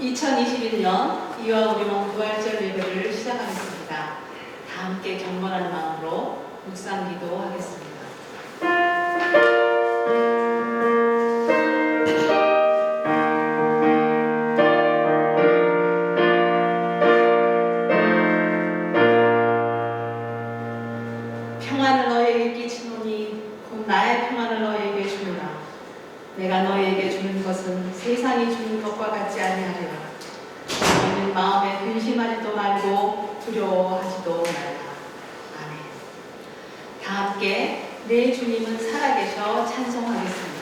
2021년 이와 우리는 부활절 예배를 시작하겠습니다. 다 함께 경건한 마음으로 묵상 기도하겠습니다. 평안을 너희에게 끼치노니 곧 나의 평안을 너희에게 주노라. 내가 너희에게 주는 것은 세상이 주는 것과 같지 아니하리라. 너희는 마음에 근심하지도 말고 두려워하지도 말라. 아멘. 다 함께 내 주님은 살아계셔 찬송하겠습니다.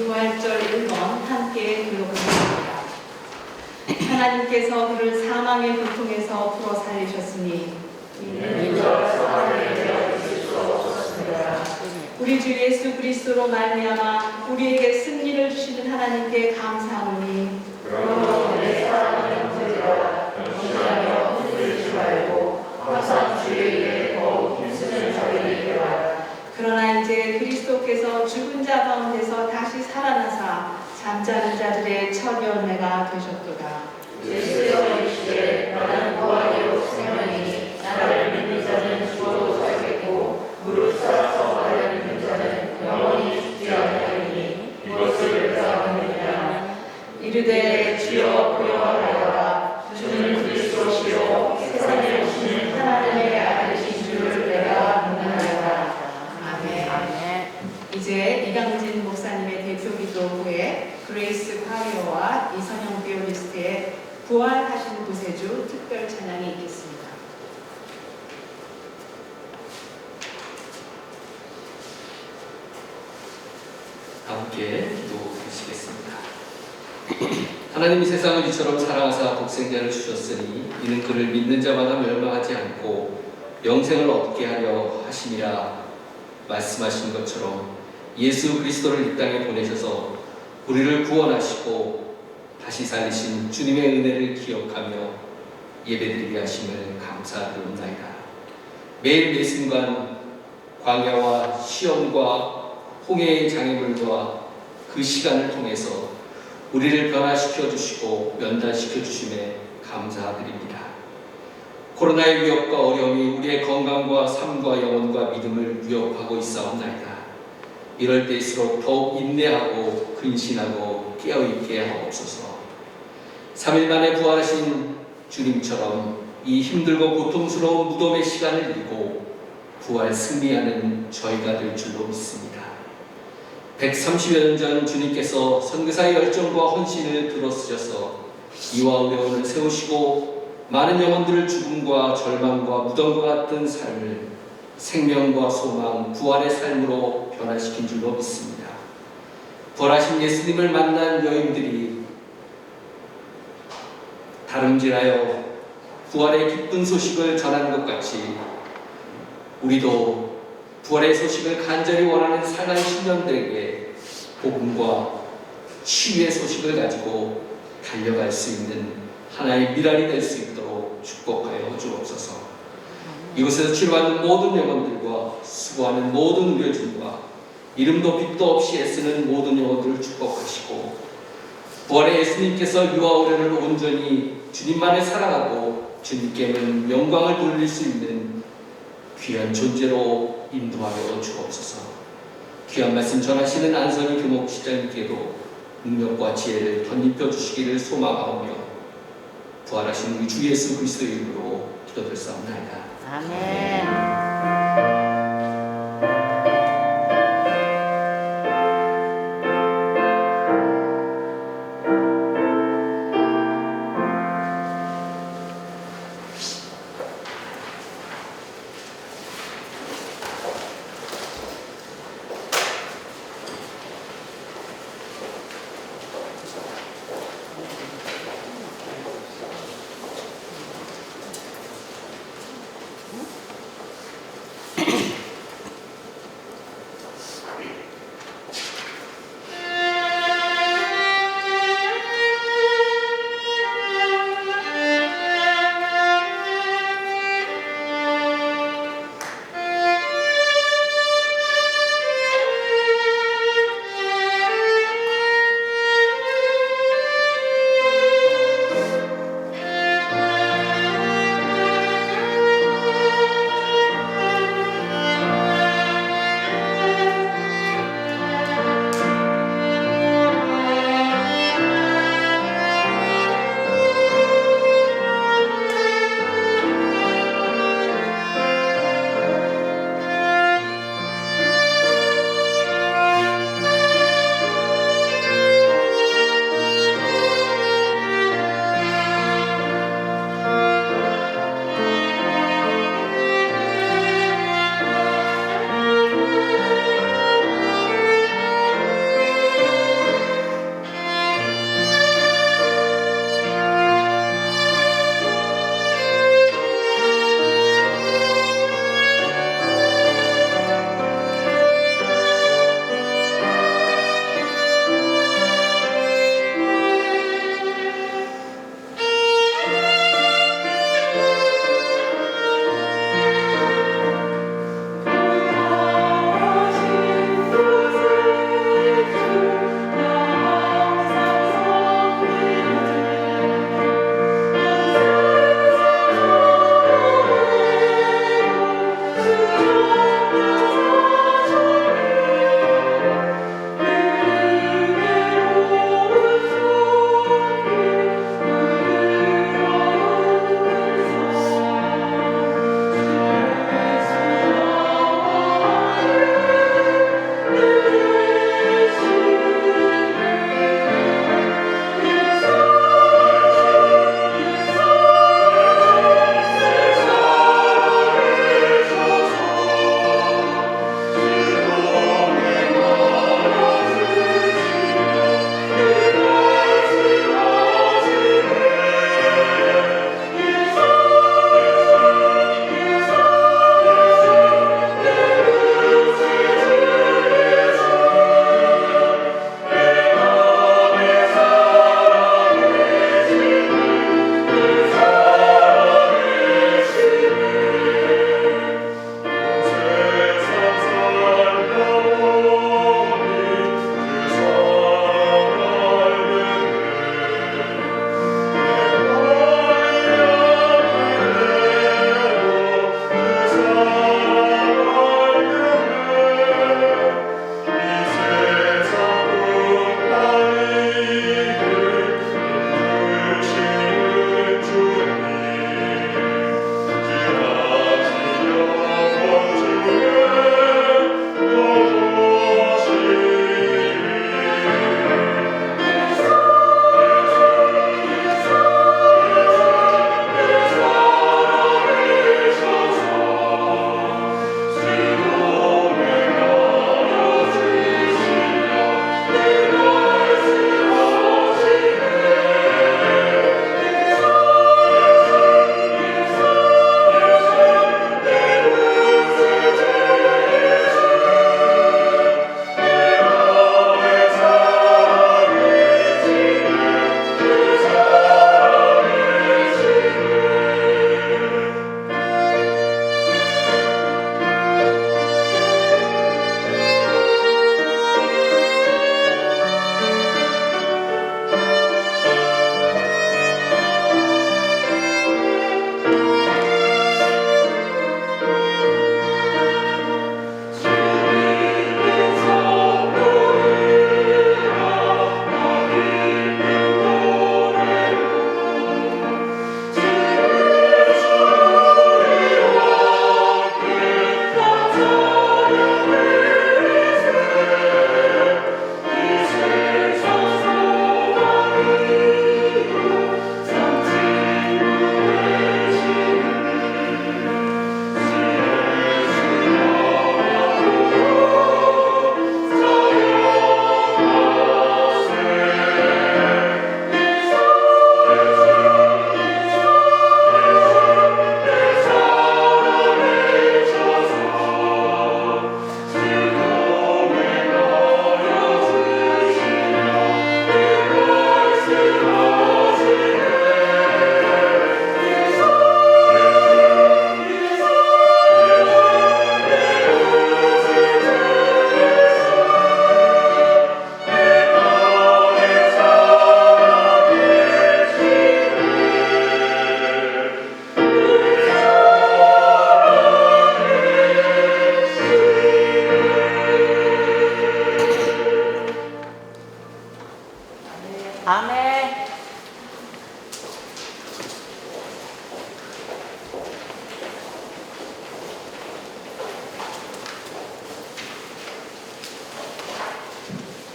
부활절 1번 함께 들어보겠습니다. 하나님께서 그를 사망의 고통에서 풀어 살리셨으니 우리 주 예수 그리스도로 말미암아 우리에게 승리를 주시는 하나님께 감사하노니 그러므로 내 사랑하는 형제들아 변심하며 흔들리지 말고 항상 주의 일에 더욱 힘쓰는 자들이 되라. 그러나 이제 그리스도께서 죽은 자 가운데서 다시 살아나사 잠자는 자들의 첫 열매가 되셨도다. 예수께서 이르시되 나는 부활이요 생명이니 나를 믿는 자는 죽어도 살겠고 무릇 살아서 나를 믿는 자는 영원히 죽지 아니하리니 이것을 내가 믿느냐. 이르되 주여 보여하여라. 주는 그리스도시요 세상에 오시는 하나님의 아들이신 줄을 내가 믿나이다. 아멘. 이제 이강진 목사님의 대표 기도 후에 그레이스 화리오와 이선영 비올리스트의 부활하신 구세주 특별 찬양이 있겠습니다. 함께 기도하시겠습니다. 하나님이 세상을 이처럼 사랑하사 독생자를 주셨으니 이는 그를 믿는 자마다 멸망하지 않고 영생을 얻게 하려 하심이라 말씀하신 것처럼 예수 그리스도를 이 땅에 보내셔서 우리를 구원하시고 다시 살리신 주님의 은혜를 기억하며 예배드리게 하심을 감사드립니다. 매일 매 순간 광야와 시험과 홍해의 장애물과 그 시간을 통해서 우리를 변화시켜 주시고 연단시켜 주심에 감사드립니다. 코로나의 위협과 어려움이 우리의 건강과 삶과 영혼과 믿음을 위협하고 있사옵나이다. 이럴 때일수록 더욱 인내하고 근신하고 깨어있게 하옵소서. 3일 만에 부활하신 주님처럼 이 힘들고 고통스러운 무덤의 시간을 이기고 부활 승리하는 저희가 될 줄로 믿습니다. 130여 년 전 주님께서 선교사의 열정과 헌신을 들어쓰셔서 이와 의료원을 세우시고 많은 영혼들을 죽음과 절망과 무덤과 같은 삶을 생명과 소망, 부활의 삶으로 변화시킨 줄로 믿습니다. 부활하신 예수님을 만난 여인들이 다름질하여 부활의 기쁜 소식을 전하는 것 같이 우리도 부활의 소식을 간절히 원하는 상한 신령들에게 복음과 치유의 소식을 가지고 달려갈 수 있는 하나의 미랄이 될 수 있도록 축복하여 주옵소서. 이곳에서 치료받는 모든 영혼들과 수고하는 모든 의료진과 이름도 빛도 없이 애쓰는 모든 영혼들을 축복하시고 부활의 예수님께서 유아 어른을 온전히 주님만을 사랑하고 주님께는 영광을 돌릴 수 있는 귀한 존재로 인도하여 주옵소서. 귀한 말씀 전하시는 안선희 교목시장님께도 능력과 지혜를 덧입혀 주시기를 소망하오며 부활하신 우리 주 예수 그리스도의 이름으로 기도드렸사옵나이다. 아멘.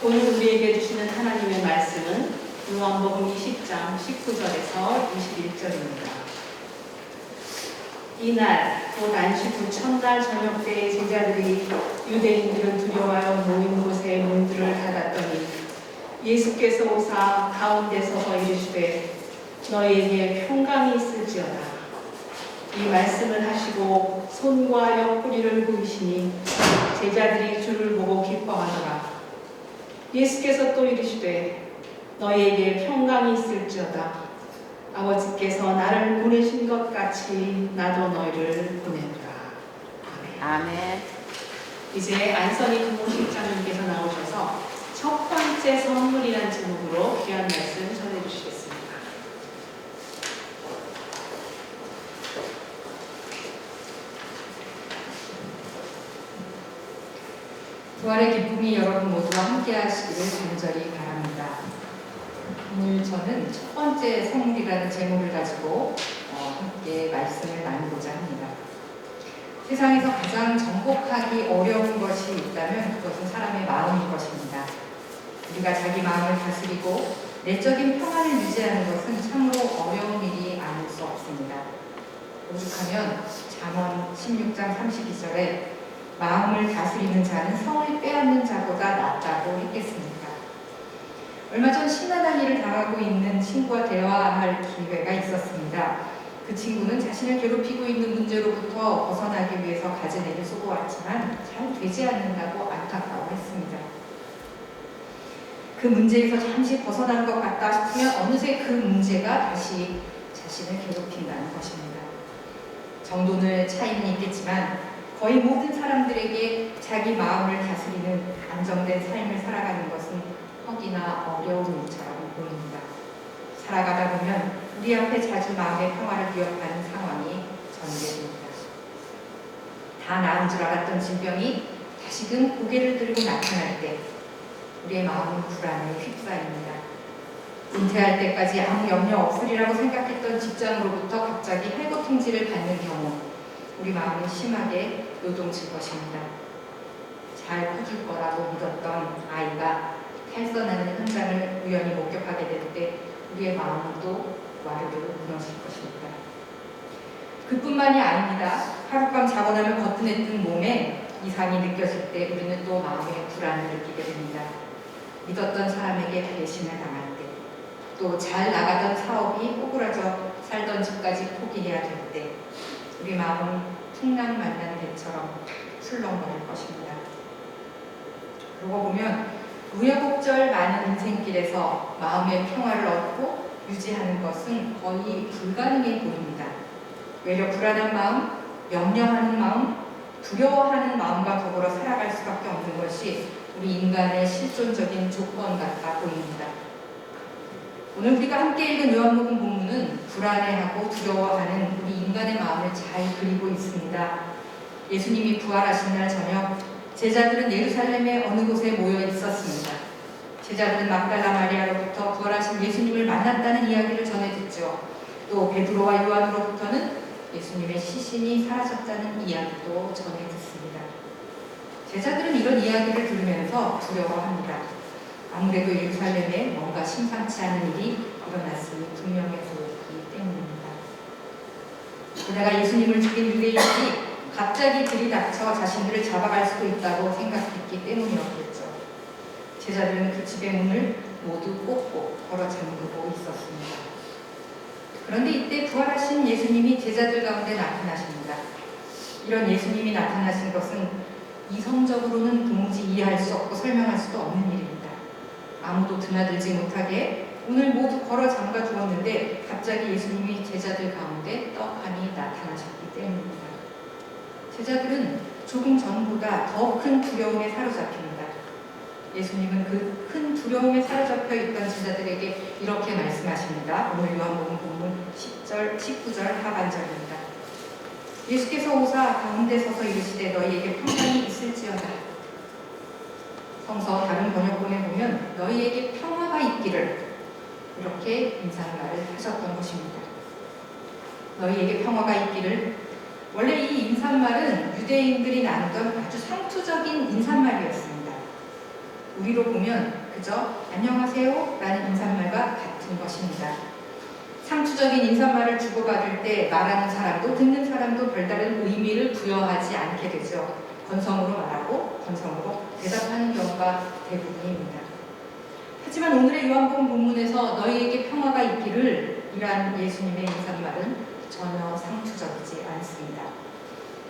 오늘 우리에게 주시는 하나님의 말씀은 요한복음 20장 19절에서 21절입니다. 이날 곧 안식 후 첫날 저녁 때에 제자들이 유대인들을 두려워하여 모인 곳에 문들을 닫았더니 예수께서 오사 가운데 서서 이르시되 너희에게 평강이 있을지어다. 이 말씀을 하시고 손과 옆구리를 보이시니 제자들이 주를 보고 기뻐하더라. 예수께서 또 이르시되 너희에게 평강이 있을지어다. 아버지께서 나를 보내신 것 같이 나도 너희를 보내노라. 아멘. 아멘. 이제 안선희 부모실장님께서 나오셔서 첫 번째 선물이라는 제목으로 귀한 말씀 전해주시겠습니다. 부활의 기쁨이 여러분 모두와 함께 하시기를 간절히 바랍니다. 오늘 저는 첫 번째 선물이라는 제목을 가지고 함께 말씀을 나누고자 합니다. 세상에서 가장 정복하기 어려운 것이 있다면 그것은 사람의 마음일 것입니다. 우리가 자기 마음을 다스리고 내적인 평안을 유지하는 것은 참으로 어려운 일이 아닐 수 없습니다. 오죽하면 잠언 16장 32절에 마음을 다스리는 자는 성을 빼앗는 자보다 낫다고 했겠습니까? 얼마 전 심란한 일을 당하고 있는 친구와 대화할 기회가 있었습니다. 그 친구는 자신을 괴롭히고 있는 문제로부터 벗어나기 위해서 가진 애를 쓰고 왔지만 잘 되지 않는다고 안타까워했습니다. 그 문제에서 잠시 벗어난 것 같다 싶으면 어느새 그 문제가 다시 자신을 괴롭힌다는 것입니다. 정도는 차이는 있겠지만 거의 모든 사람들에게 자기 마음을 다스리는 안정된 삶을 살아가는 것은 헉이나 어려운 일처럼 보입니다. 살아가다 보면 우리 앞에 자주 마음의 평화를 위협하는 상황이 전개됩니다. 다 나은 줄 알았던 질병이 다시금 고개를 들고 나타날 때 우리의 마음은 불안에 휩싸입니다. 은퇴할 때까지 아무 염려 없으리라고 생각했던 직장으로부터 갑자기 해고 통지를 받는 경우 우리 마음은 심하게 요동칠 것입니다. 잘 커줄 거라고 믿었던 아이가 탈선하는 현장을 우연히 목격하게 될 때 우리의 마음은 또 와르르 무너질 것입니다. 그뿐만이 아닙니다. 하룻밤 자고 나면 거뜬했던 몸에 이상이 느껴질 때 우리는 또 마음의 불안을 느끼게 됩니다. 믿었던 사람에게 배신을 당할 때, 또 잘 나가던 사업이 오그라져 살던 집까지 포기해야 될 때 우리 마음은 풍랑 만난 배처럼 술렁거릴 것입니다. 그러고 보면 우여곡절 많은 인생길에서 마음의 평화를 얻고 유지하는 것은 거의 불가능해 보입니다. 외려 불안한 마음, 염려하는 마음, 두려워하는 마음과 더불어 살아갈 수밖에 없는 것이 우리 인간의 실존적인 조건 같아 보입니다. 오늘 우리가 함께 읽은 요한복음 본문은 불안해하고 두려워하는 우리 인간의 마음을 잘 그리고 있습니다. 예수님이 부활하신 날 저녁 제자들은 예루살렘의 어느 곳에 모여 있었습니다. 제자들은 막달라 마리아로부터 부활하신 예수님을 만났다는 이야기를 전해 듣죠. 또 베드로와 요한으로부터는 예수님의 시신이 사라졌다는 이야기도 전해 듣습니다. 제자들은 이런 이야기를 들으면서 두려워합니다. 아무래도 예루살렘에 뭔가 심상치 않은 일이 일어났음이 분명해 보였기 때문입니다. 그러다가 예수님을 죽인 유대인들이 갑자기 들이닥쳐 자신들을 잡아갈 수도 있다고 생각했기 때문이었겠죠. 제자들은 그 집의 문을 모두 꼭꼭 걸어 잠그고 있었습니다. 그런데 이때 부활하신 예수님이 제자들 가운데 나타나십니다. 이런 예수님이 나타나신 것은 이성적으로는 도무지 이해할 수 없고 설명할 수도 없는 일입니다. 아무도 드나들지 못하게 문을 모두 걸어 잠가 두었는데 갑자기 예수님이 제자들 가운데 떡하니 나타나셨기 때문입니다. 제자들은 조금 전보다 더 큰 두려움에 사로잡힙니다. 예수님은 그 큰 두려움에 사로잡혀 있던 제자들에게 이렇게 말씀하십니다. 오늘 요한복음 본문 10절, 19절 하반절입니다. 예수께서 오사 가운데 서서 이르시되 너희에게 평강이 있을지어다. 성서 다른 번역본에 보면 너희에게 평화가 있기를 이렇게 인사말을 하셨던 것입니다. 너희에게 평화가 있기를. 원래 이 인사말은 유대인들이 나누던 아주 상투적인 인사말이었습니다. 우리로 보면 그저 안녕하세요 라는 인사말과 같은 것입니다. 상투적인 인사말을 주고받을 때 말하는 사람도 듣는 사람도 별다른 의미를 부여하지 않게 되죠. 건성으로 말하고 건성으로 대답하는 경우가 대부분입니다. 하지만 오늘의 요한복음 본문에서 너희에게 평화가 있기를 이란 예수님의 인사말은 전혀 상투적이지 않습니다.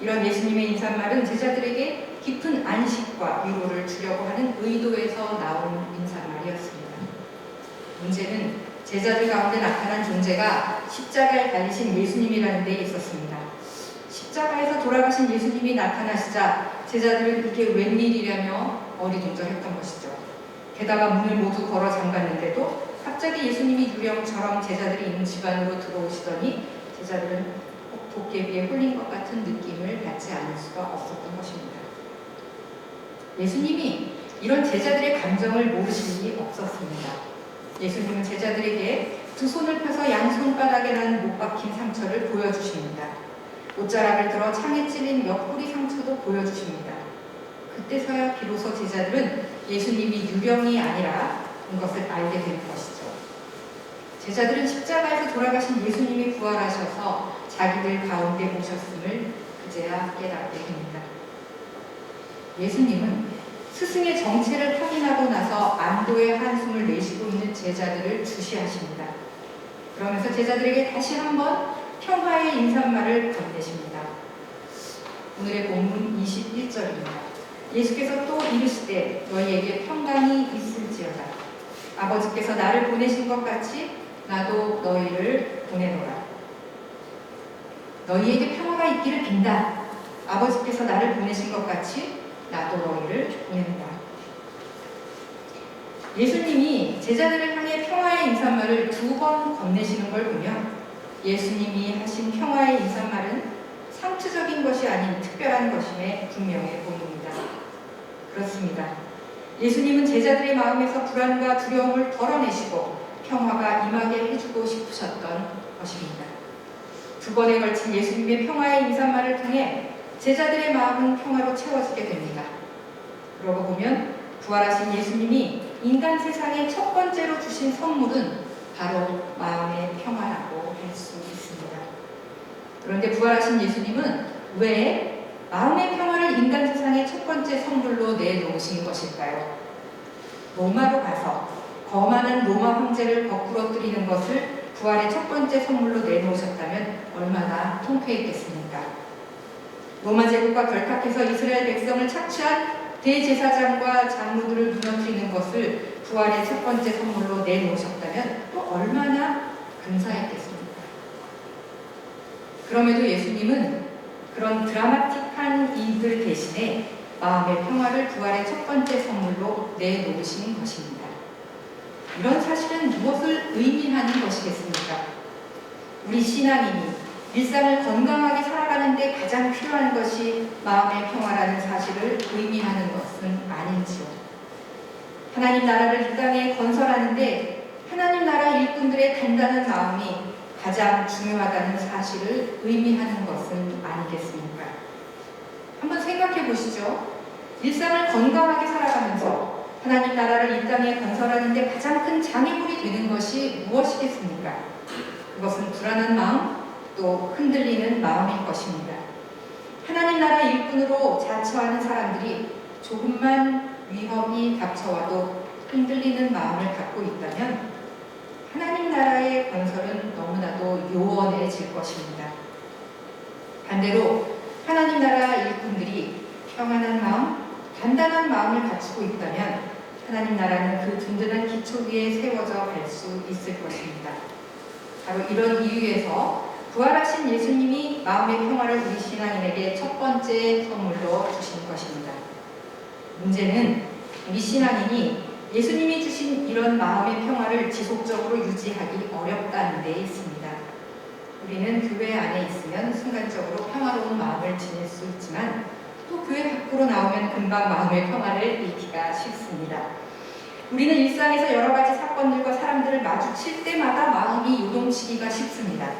이런 예수님의 인사말은 제자들에게 깊은 안식과 위로를 주려고 하는 의도에서 나온 인사말이었습니다. 문제는 제자들 가운데 나타난 존재가 십자가에 달리신 예수님이라는 데 있었습니다. 십자가에서 돌아가신 예수님이 나타나시자 제자들은 이게 웬일이라며 어리둥절했던 것이죠. 게다가 문을 모두 걸어 잠갔는데도 갑자기 예수님이 유령처럼 제자들이 있는 집 안으로 들어오시더니 제자들은 도깨비에 홀린 것 같은 느낌을 받지 않을 수가 없었던 것입니다. 예수님이 이런 제자들의 감정을 모르실 리 없었습니다. 예수님은 제자들에게 두 손을 펴서 양손바닥에 난 못 박힌 상처를 보여주십니다. 옷자락을 들어 창에 찔린 옆구리 상처도 보여주십니다. 그때서야 비로소 제자들은 예수님이 유령이 아니라 그것을 알게 되는 것이죠. 제자들은 십자가에서 돌아가신 예수님이 부활하셔서 자기들 가운데 오셨음을 그제야 깨닫게 됩니다. 예수님은 스승의 정체를 확인하고 나서 안도의 한숨을 내쉬고 있는 제자들을 주시하십니다. 그러면서 제자들에게 다시 한번 평화의 인사말을 건네십니다. 오늘의 본문 21절입니다. 예수께서 또 이르시되 너희에게 평강이 있을지어다. 아버지께서 나를 보내신 것 같이 나도 너희를 보내노라. 너희에게 평화가 있기를 빈다. 아버지께서 나를 보내신 것 같이 나도 너희를 보낸다. 예수님이 제자들을 향해 평화의 인사말을 2번 건네시는 걸 보면 예수님이 하신 평화의 인사말은 상투적인 것이 아닌 특별한 것임에 분명해 보입니다. 그렇습니다. 예수님은 제자들의 마음에서 불안과 두려움을 덜어내시고 평화가 임하게 해주고 싶으셨던 것입니다. 2번에 걸친 예수님의 평화의 인사말을 통해 제자들의 마음은 평화로 채워지게 됩니다. 그러고 보면 부활하신 예수님이 인간 세상에 첫 번째로 주신 선물은 바로 마음의 평화라고 할 수 있습니다. 그런데 부활하신 예수님은 왜 마음의 평화를 인간 세상의 첫 번째 선물로 내놓으신 것일까요? 로마로 가서 거만한 로마 황제를 거꾸러뜨리는 것을 부활의 첫 번째 선물로 내놓으셨다면 얼마나 통쾌했겠습니까? 로마 제국과 결탁해서 이스라엘 백성을 착취한 대제사장과 장로들을 무너뜨리는 것을 부활의 첫 번째 선물로 내놓으셨다면 또 얼마나 근사했겠습니까? 그럼에도 예수님은 그런 드라마틱한 일들 대신에 마음의 평화를 부활의 첫 번째 선물로 내놓으신 것입니다. 이런 사실은 무엇을 의미하는 것이겠습니까? 우리 신앙인이 일상을 건강하게 살아가는 데 가장 필요한 것이 마음의 평화라는 사실을 의미하는 것은 아닌지요. 하나님 나라를 이 땅에 건설하는데 하나님 나라 일꾼들의 단단한 마음이 가장 중요하다는 사실을 의미하는 것은 아니겠습니까? 한번 생각해 보시죠. 일상을 건강하게 살아가면서 하나님 나라를 이 땅에 건설하는 데 가장 큰 장애물이 되는 것이 무엇이겠습니까? 그것은 불안한 마음, 또 흔들리는 마음일 것입니다. 하나님 나라 일꾼으로 자처하는 사람들이 조금만 위험이 닥쳐와도 흔들리는 마음을 갖고 있다면 하나님 나라의 건설은 너무나도 요원해질 것입니다. 반대로 하나님 나라 일꾼들이 평안한 마음, 단단한 마음을 갖추고 있다면 하나님 나라는 그 든든한 기초 위에 세워져 갈 수 있을 것입니다. 바로 이런 이유에서 부활하신 예수님이 마음의 평화를 우리 신앙인에게 첫 번째 선물로 주신 것입니다. 문제는 우리 신앙인이 예수님이 주신 이런 마음의 평화를 지속적으로 유지하기 어렵다는 데 있습니다. 우리는 교회 안에 있으면 순간적으로 평화로운 마음을 지닐 수 있지만 또 교회 밖으로 나오면 금방 마음의 평화를 잃기가 쉽습니다. 우리는 일상에서 여러 가지 사건들과 사람들을 마주칠 때마다 마음이 요동치기가 쉽습니다.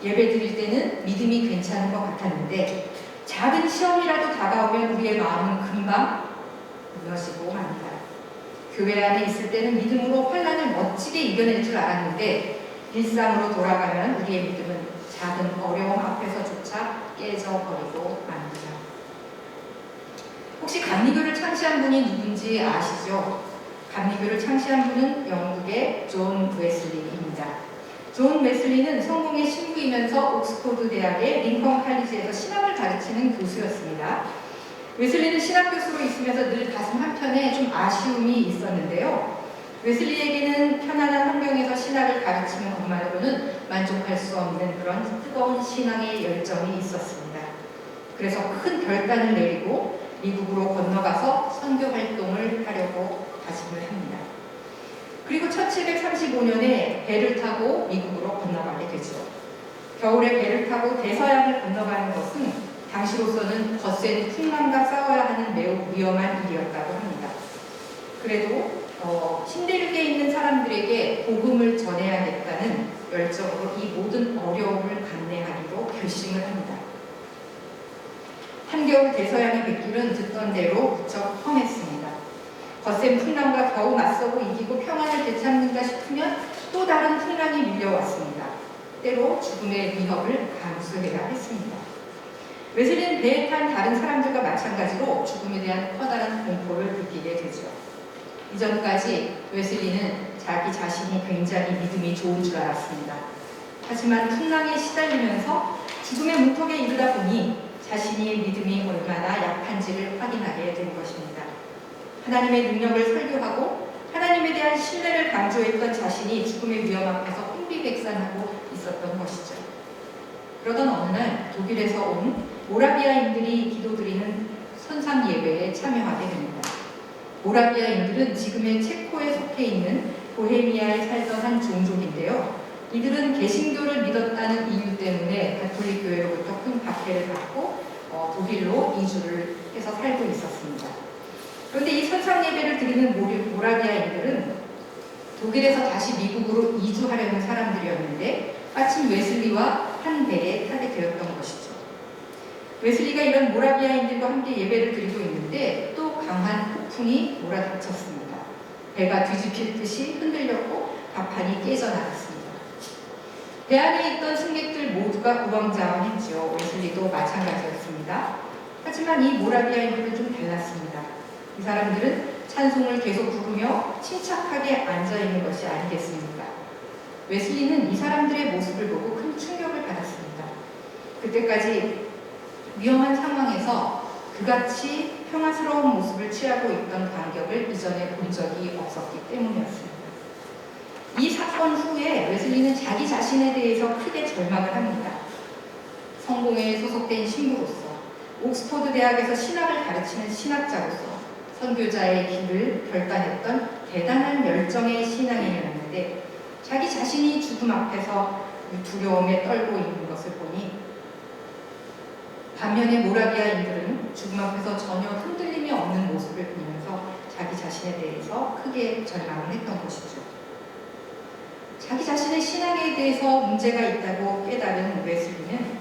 예배 드릴 때는 믿음이 괜찮은 것 같았는데 작은 시험이라도 다가오면 우리의 마음은 금방 무너지고 맙니다. 교회 안에 있을 때는 믿음으로 환난을 멋지게 이겨낼 줄 알았는데 일상으로 돌아가면 우리의 믿음은 작은 어려움 앞에서조차 깨져버리고 맙니다. 혹시 감리교를 창시한 분이 누군지 아시죠? 감리교를 창시한 분은 영국의 존 웨슬리입니다. 존 웨슬리는 성공의 신부이면서 옥스포드 대학의 링컨 칼리지에서 신학을 가르치는 교수였습니다. 웨슬리는 신학 교수로 있으면서 늘 가슴 한편에 좀 아쉬움이 있었는데요. 웨슬리에게는 편안한 환경에서 신학을 가르치는 것만으로는 만족할 수 없는 그런 뜨거운 신앙의 열정이 있었습니다. 그래서 큰 결단을 내리고 미국으로 건너가서 선교 활동을 하려고 다짐을 합니다. 그리고 1735년에 배를 타고 미국으로 건너가게 되죠. 겨울에 배를 타고 대서양을 건너가는 것은 당시로서는 거센 풍랑과 싸워야 하는 매우 위험한 일이었다고 합니다. 그래도 신대륙에 있는 사람들에게 복음을 전해야겠다는 열정으로 이 모든 어려움을 감내하기로 결심을 합니다. 한겨울 대서양의 뱃길은 듣던 대로 무척 험했습니다. 거센 풍랑과 겨우 맞서고 이기고 평안을 되찾는다 싶으면 또 다른 풍랑이 밀려왔습니다. 때로 죽음의 위협을 감수해야 했습니다. 웨슬리는 배에 탄 다른 사람들과 마찬가지로 죽음에 대한 커다란 공포를 느끼게 되죠. 이전까지 웨슬리는 자기 자신이 굉장히 믿음이 좋은 줄 알았습니다. 하지만 풍랑에 시달리면서 죽음의 문턱에 이르다 보니 자신의 믿음이 얼마나 약한지를 확인하게 된 것입니다. 하나님의 능력을 설교하고 하나님에 대한 신뢰를 강조했던 자신이 죽음의 위험 앞에서 혼비백산하고 있었던 것이죠. 그러던 어느 날 독일에서 온 모라비아인들이 기도드리는 선상 예배에 참여하게 됩니다. 모라비아인들은 지금의 체코에 속해 있는 보헤미아에 살던 한 종족인데요. 이들은 개신교를 믿었다는 이유 때문에 가톨릭 교회로부터 큰 박해를 받고 독일로 이주를 해서 살고 있었습니다. 그런데 이 선상 예배를 드리는 모라비아인들은 독일에서 다시 미국으로 이주하려는 사람들이었는데 마침 웨슬리와 한 배에 타게 되었던 것이죠. 웨슬리가 이런 모라비아인들과 함께 예배를 드리고 있는데 또 강한 폭풍이 몰아닥쳤습니다. 배가 뒤집힐 듯이 흔들렸고 갑판이 깨져나갔습니다. 배 안에 있던 승객들 모두가 우왕좌왕했죠. 웨슬리도 마찬가지였습니다. 하지만 이 모라비아인들은 좀 달랐습니다. 이 사람들은 찬송을 계속 부르며 침착하게 앉아있는 것이 아니겠습니까? 웨슬리는 이 사람들의 모습을 보고 큰 충격을 받았습니다. 그때까지 위험한 상황에서 그같이 평화스러운 모습을 취하고 있던 간격을 이전에 본 적이 없었기 때문이었습니다. 이 사건 후에 웨슬리는 자기 자신에 대해서 크게 절망을 합니다. 성공회에 소속된 신부로서, 옥스포드 대학에서 신학을 가르치는 신학자로서 선교자의 길을 결단했던 대단한 열정의 신앙인이었는데 자기 자신이 죽음 앞에서 두려움에 떨고 있는 것을 보니 반면에 모라비아인들은 죽음 앞에서 전혀 흔들림이 없는 모습을 보면서 자기 자신에 대해서 크게 절망을 했던 것이죠. 자기 자신의 신앙에 대해서 문제가 있다고 깨달은 웨슬리는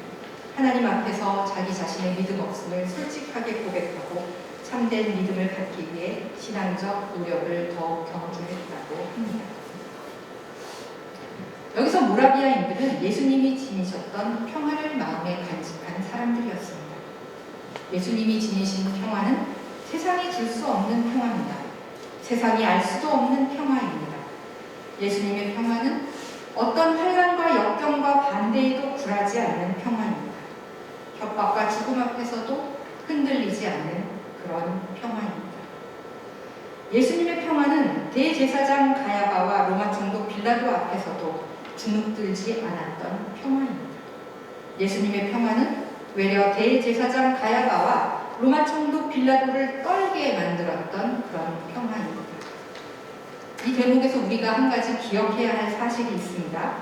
하나님 앞에서 자기 자신의 믿음 없음을 솔직하게 고백하고 참된 믿음을 갖기 위해 신앙적 노력을 더욱 경주했다고 합니다. 여기서 모라비아인들은 예수님이 지니셨던 평화를 마음에 간직한 사람들이었습니다. 예수님이 지니신 평화는 세상이 줄 수 없는 평화입니다. 세상이 알 수도 없는 평화입니다. 예수님의 평화는 어떤 환난과 역경과 반대에도 굴하지 않는 평화입니다. 협박과 죽음 앞에서도 흔들리지 않는 그런 평화입니다. 예수님의 평화는 대제사장 가야바와 로마 총독 빌라도 앞에서도 주눅들지 않았던 평화입니다. 예수님의 평화는 외려 대제사장 가야바와 로마 총독 빌라도를 떨게 만들었던 그런 평화입니다. 이 대목에서 우리가 한 가지 기억해야 할 사실이 있습니다.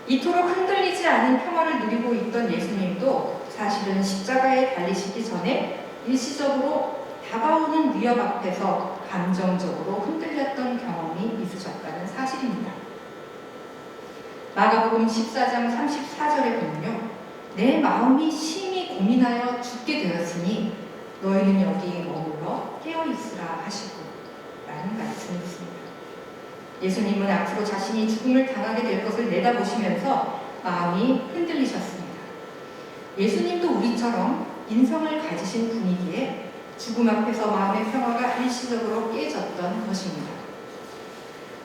이토록 흔들리지 않은 평화를 누리고 있던 예수님도 사실은 십자가에 달리시기 전에 일시적으로 다가오는 위협 앞에서 감정적으로 흔들렸던 경험이 있으셨다는 사실입니다. 마가복음 14장 34절에 보면요. 내 마음이 심히 고민하여 죽게 되었으니 너희는 여기 머물러 깨어있으라 하시고 라는 말씀이 있습니다. 예수님은 앞으로 자신이 죽음을 당하게 될 것을 내다보시면서 마음이 흔들리셨습니다. 예수님도 우리처럼 인성을 가지신 분이기에 죽음 앞에서 마음의 평화가 일시적으로 깨졌던 것입니다.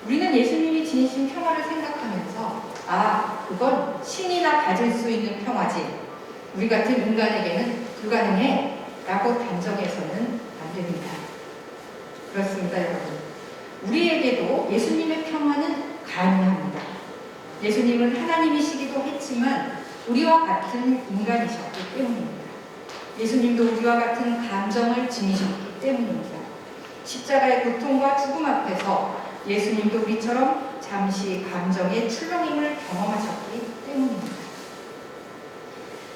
우리는 예수님이 지니신 평화를 생각하면서 그건 신이나 가질 수 있는 평화지, 우리 같은 인간에게는 불가능해 라고 단정해서는 안 됩니다. 그렇습니다, 여러분. 우리에게도 예수님의 평화는 가능합니다. 예수님은 하나님이시기도 했지만 우리와 같은 인간이셨기 때문입니다. 예수님도 우리와 같은 감정을 지니셨기 때문입니다. 십자가의 고통과 죽음 앞에서 예수님도 우리처럼 잠시 감정의 출렁임을 경험하셨기 때문입니다.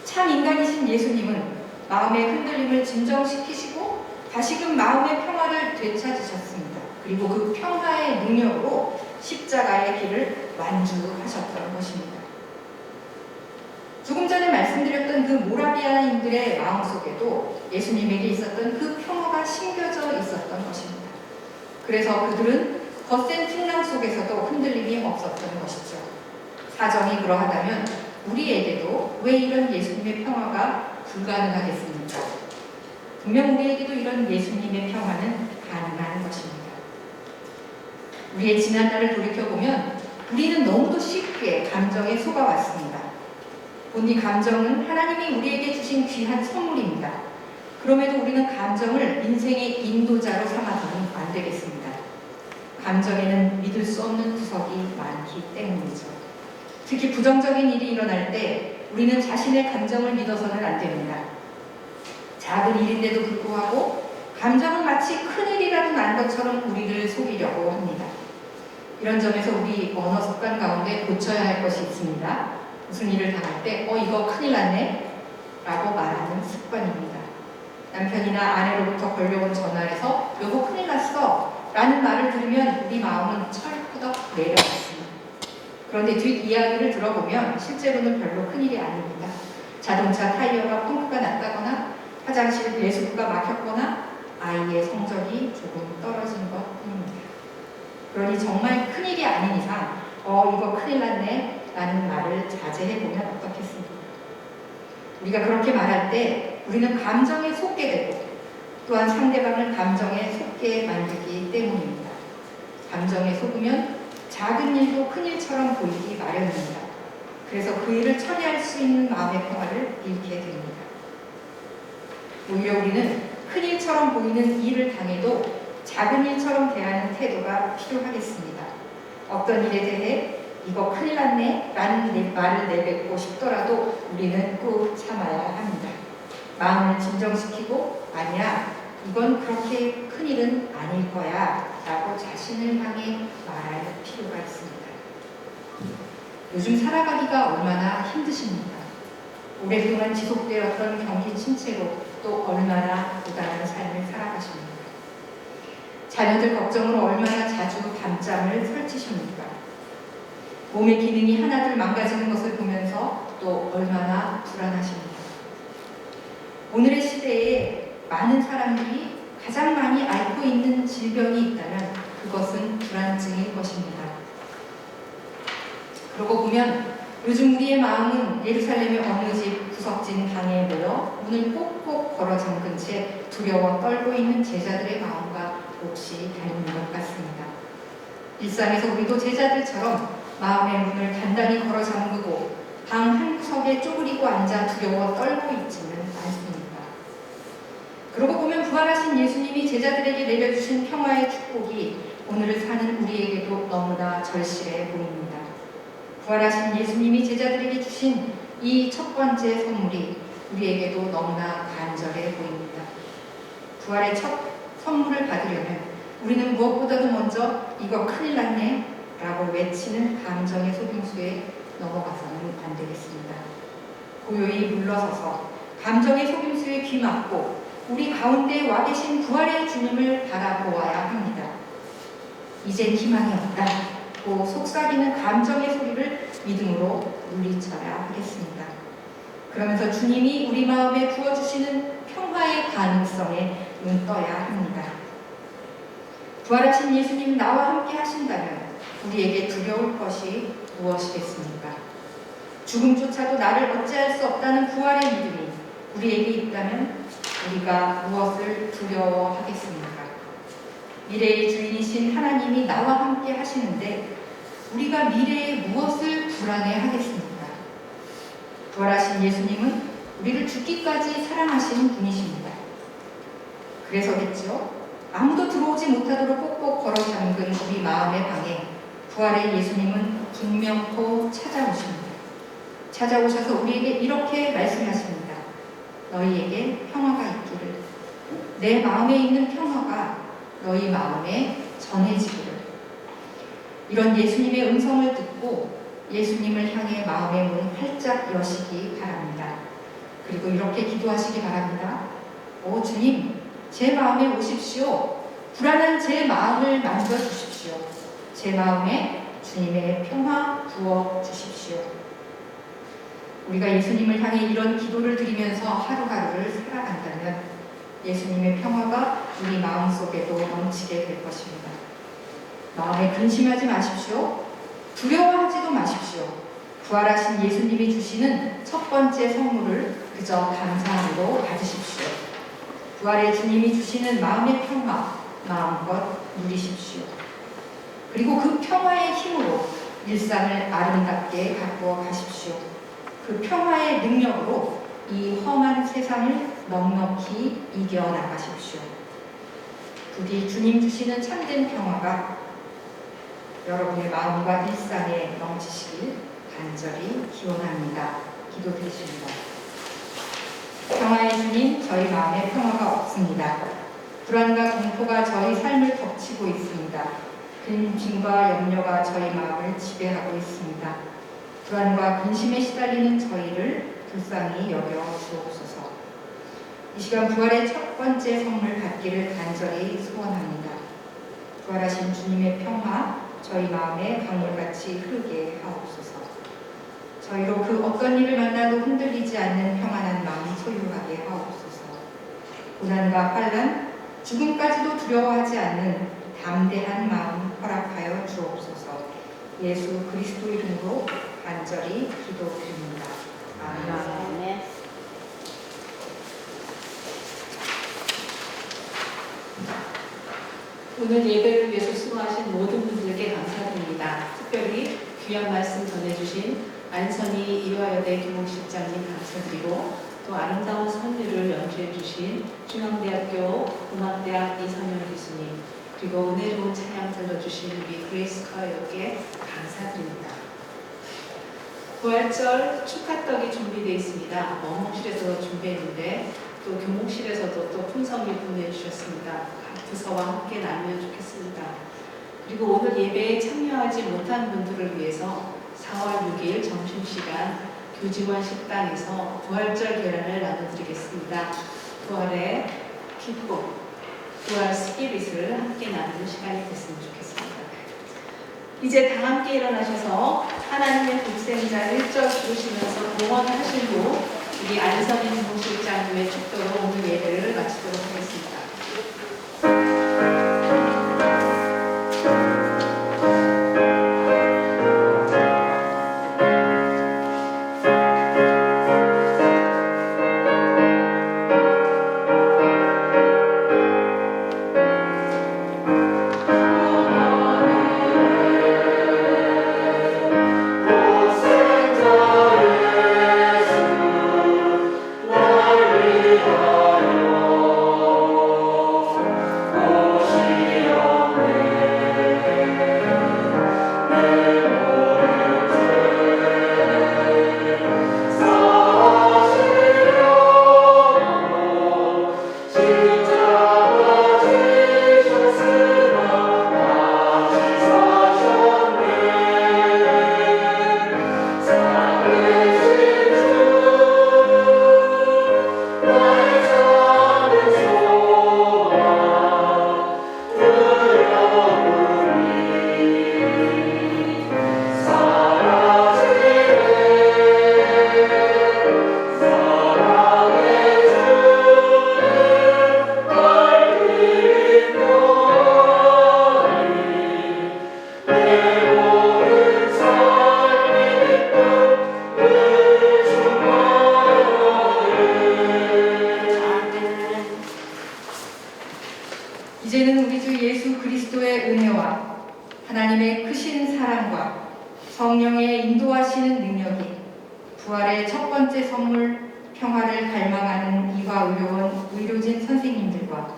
참 인간이신 예수님은 마음의 흔들림을 진정시키시고 다시금 마음의 평화를 되찾으셨습니다. 그리고 그 평화의 능력으로 십자가의 길을 완주하셨던 것입니다. 조금 전에 말씀드렸던 그 모라비아인들의 마음속에도 예수님에게 있었던 그 평화가 심겨져 있었던 것입니다. 그래서 그들은 거센 풍랑 속에서도 흔들림이 없었던 것이죠. 사정이 그러하다면 우리에게도 왜 이런 예수님의 평화가 불가능하겠습니까? 분명 우리에게도 이런 예수님의 평화는 가능한 것입니다. 우리의 지난날을 돌이켜보면 우리는 너무도 쉽게 감정에 속아왔습니다. 본디 감정은 하나님이 우리에게 주신 귀한 선물입니다. 그럼에도 우리는 감정을 인생의 인도자로 삼아서는 안 되겠습니다. 감정에는 믿을 수 없는 구석이 많기 때문이죠. 특히 부정적인 일이 일어날 때 우리는 자신의 감정을 믿어서는 안 됩니다. 작은 일인데도 불구하고 감정은 마치 큰일이라도 난 것처럼 우리를 속이려고 합니다. 이런 점에서 우리 언어 습관 가운데 고쳐야 할 것이 있습니다. 무슨 일을 당할 때 이거 큰일 났네 라고 말하는 습관입니다. 남편이나 아내로부터 걸려온 전화에서 여보 큰일 났어 라는 말을 들으면 우리 마음은 철푸덕 내려앉습니다. 그런데 뒷이야기를 들어보면 실제로는 별로 큰일이 아닙니다. 자동차 타이어가 펑크가 났다거나 화장실 배수구가 막혔거나 아이의 성적이 조금 떨어진 것뿐입니다. 그러니 정말 큰일이 아닌 이상 이거 큰일 났네 라는 말을 자제해보면 어떻겠습니까? 우리가 그렇게 말할 때 우리는 감정에 속게 되고 또한 상대방을 감정에 속게 만들기 때문입니다. 감정에 속으면 작은 일도 큰 일처럼 보이기 마련입니다. 그래서 그 일을 처리할 수 있는 마음의 평화를 잃게 됩니다. 오히려 우리는 큰 일처럼 보이는 일을 당해도 작은 일처럼 대하는 태도가 필요하겠습니다. 어떤 일에 대해 이거 큰일 났네 라는 말을 내뱉고 싶더라도 우리는 꾹 참아야 합니다. 마음을 진정시키고 아니야 이건 그렇게 큰일은 아닐 거야 라고 자신을 향해 말할 필요가 있습니다. 요즘 살아가기가 얼마나 힘드십니까? 오랫동안 지속되었던 경기 침체로 또 얼마나 고단한 삶을 살아가십니까? 자녀들 걱정으로 얼마나 자주 밤잠을 설치십니까? 몸의 기능이 하나둘 망가지는 것을 보면서 또 얼마나 불안하십니까? 오늘의 시대에 많은 사람들이 가장 많이 앓고 있는 질병이 있다면 그것은 불안증일 것입니다. 그러고 보면 요즘 우리의 마음은 예루살렘의 어느 집 구석진 방에 모여 문을 꼭꼭 걸어 잠근 채 두려워 떨고 있는 제자들의 마음과 몫이 닮은 것 같습니다. 일상에서 우리도 제자들처럼 마음의 문을 단단히 걸어 잠그고 방 한 구석에 쪼그리고 앉아 두려워 떨고 있지는 않습니다. 그러고 보면 부활하신 예수님이 제자들에게 내려주신 평화의 축복이 오늘을 사는 우리에게도 너무나 절실해 보입니다. 부활하신 예수님이 제자들에게 주신 이 첫 번째 선물이 우리에게도 너무나 간절해 보입니다. 부활의 첫 선물을 받으려면 우리는 무엇보다도 먼저 이거 큰일 났네 라고 외치는 감정의 속임수에 넘어가서는 안 되겠습니다. 고요히 물러서서 감정의 속임수에 귀 막고 우리 가운데 와 계신 부활의 주님을 바라보아야 합니다. 이젠 희망이 없다고 속삭이는 감정의 소리를 믿음으로 물리쳐야 하겠습니다. 그러면서 주님이 우리 마음에 부어주시는 평화의 가능성에 눈떠야 합니다. 부활하신 예수님 나와 함께 하신다면 우리에게 두려울 것이 무엇이겠습니까? 죽음조차도 나를 어찌할 수 없다는 부활의 믿음이 우리에게 있다면 우리가 무엇을 두려워하겠습니까? 미래의 주인이신 하나님이 나와 함께 하시는데 우리가 미래에 무엇을 불안해하겠습니까? 부활하신 예수님은 우리를 죽기까지 사랑하시는 분이십니다. 그래서겠죠? 아무도 들어오지 못하도록 꼭꼭 걸어 잠근 우리 마음의 방에 부활의 예수님은 분명코 찾아오십니다. 찾아오셔서 우리에게 이렇게 말씀하십니다. 너희에게 평화가 있기를. 내 마음에 있는 평화가 너희 마음에 전해지기를. 이런 예수님의 음성을 듣고 예수님을 향해 마음의 문 활짝 여시기 바랍니다. 그리고 이렇게 기도하시기 바랍니다. 오 주님, 제 마음에 오십시오. 불안한 제 마음을 만져주십시오. 제 마음에 주님의 평화 부어주십시오. 우리가 예수님을 향해 이런 기도를 드리면서 하루하루를 살아간다면 예수님의 평화가 우리 마음속에도 넘치게 될 것입니다. 마음에 근심하지 마십시오. 두려워하지도 마십시오. 부활하신 예수님이 주시는 첫 번째 선물을 그저 감사함으로 받으십시오. 부활의 주님이 주시는 마음의 평화, 마음껏 누리십시오. 그리고 그 평화의 힘으로 일상을 아름답게 바꾸어 가십시오. 그 평화의 능력으로 이 험한 세상을 넉넉히 이겨나가십시오. 부디 주님 주시는 참된 평화가 여러분의 마음과 일상에 넘치시길 간절히 기원합니다. 기도드리십니다. 평화의 주님, 저희 마음에 평화가 없습니다. 불안과 공포가 저희 삶을 덮치고 있습니다. 근심과 염려가 저희 마음을 지배하고 있습니다. 불안과 근심에 시달리는 저희를 불쌍히 여겨 주옵소서. 이 시간 부활의 첫 번째 선물 받기를 간절히 소원합니다. 부활하신 주님의 평화, 저희 마음에 강물같이 흐르게 하옵소서. 저희로 그 어떤 일을 만나도 흔들리지 않는 평안한 마음 소유하게 하옵소서. 고난과 환난, 죽음까지도 두려워하지 않는 담대한 마음 허락하여 주옵소서. 예수 그리스도 이름으로 간절히 기도드립니다. 아멘. 오늘 예배를 위해서 수고하신 모든 분들께 감사드립니다. 특별히 귀한 말씀 전해주신 안선희 이화여대 김홍실장님 감사드리고 또 아름다운 선율을 연주해주신 중앙대학교 음악대학 이선영 교수님 그리고 은혜로운 찬양 들려주신 우리 그레이스 커요께 감사드립니다. 부활절 축하떡이 준비되어 있습니다. 원목실에서 준비했는데 또 교목실에서도 또 풍성히 보내주셨습니다. 부서와 함께 나누면 좋겠습니다. 그리고 오늘 예배에 참여하지 못한 분들을 위해서 4월 6일 점심시간 교직원 식당에서 부활절 계란을 나눠드리겠습니다. 부활의 기쁨, 부활 스피릿을 함께 나누는 시간이 됐으면 좋겠습니다. 이제 다 함께 일어나셔서 하나님의 독생자 1절 부르시면서 동원하신 후 우리 안선희 공실장님의 축도로 오늘 예배를 마치도록 하겠습니다. 나 이제는 우리 주 예수 그리스도의 은혜와 하나님의 크신 사랑과 성령의 인도하시는 능력이 부활의 첫 번째 선물 평화를 갈망하는 이화의료원 의료진 선생님들과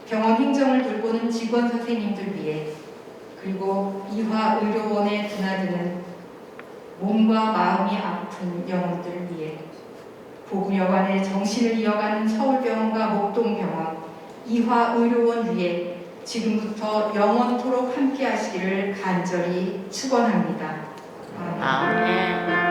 병원 행정을 돌보는 직원 선생님들 위해 그리고 이화의료원에 드나드는 몸과 마음이 아픈 영혼들 위해 복음여관의 정신을 이어가는 서울병원과 목동병원, 이화의료원 위에 지금부터 영원토록 함께 하시기를 간절히 축원합니다. 아멘. 아멘.